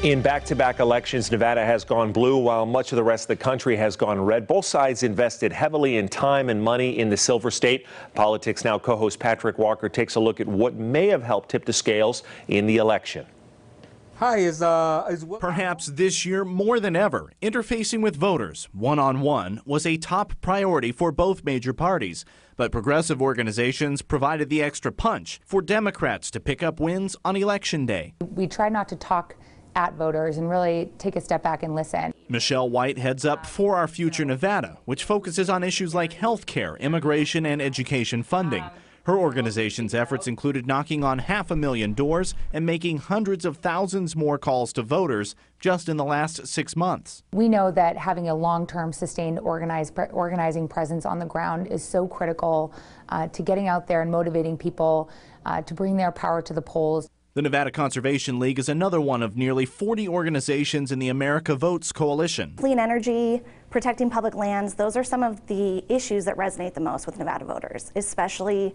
In back-to-back elections, Nevada has gone blue while much of the rest of the country has gone red. Both sides invested heavily in time and money in the Silver State. Politics Now co-host Patrick Walker takes a look at what may have helped tip the scales in the election. Perhaps this year more than ever, interfacing with voters one-on-one was a top priority for both major parties. But progressive organizations provided the extra punch for Democrats to pick up wins on Election Day. We try not to talk at voters and really take a step back and listen. Michelle White heads up For Our Future Nevada, which focuses on issues like health care, immigration, and education funding. Her organization's efforts included knocking on 500,000 doors and making hundreds of thousands more calls to voters just in the last 6 months. We know that having a long-term, sustained organizing presence on the ground is so critical to getting out there and motivating people to bring their power to the polls. The Nevada Conservation League is another one of nearly 40 organizations in the America Votes coalition. Clean energy, protecting public lands, those are some of the issues that resonate the most with Nevada voters, especially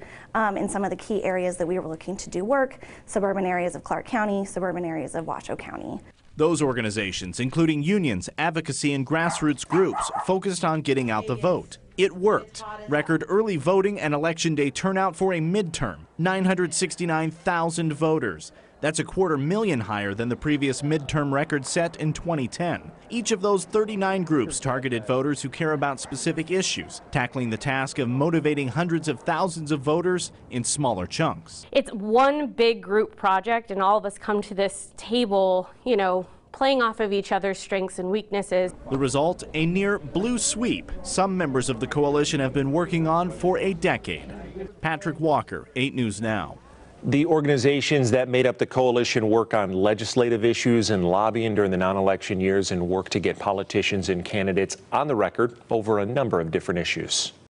in some of the key areas that we were looking to do work, suburban areas of Clark County, suburban areas of Washoe County. Those organizations, including unions, advocacy, and grassroots groups, focused on getting out the vote. It worked. Record early voting and Election Day turnout for a midterm, 969,000 voters. That's 250,000 higher than the previous midterm record set in 2010. Each of those 39 groups targeted voters who care about specific issues, tackling the task of motivating hundreds of thousands of voters in smaller chunks. It's one big group project, and all of us come to this table, playing off of each other's strengths and weaknesses. The result, a near blue sweep some members of the coalition have been working on for a decade. Patrick Walker, 8 News Now. The organizations that made up the coalition work on legislative issues and lobbying during the non-election years and work to get politicians and candidates on the record over a number of different issues.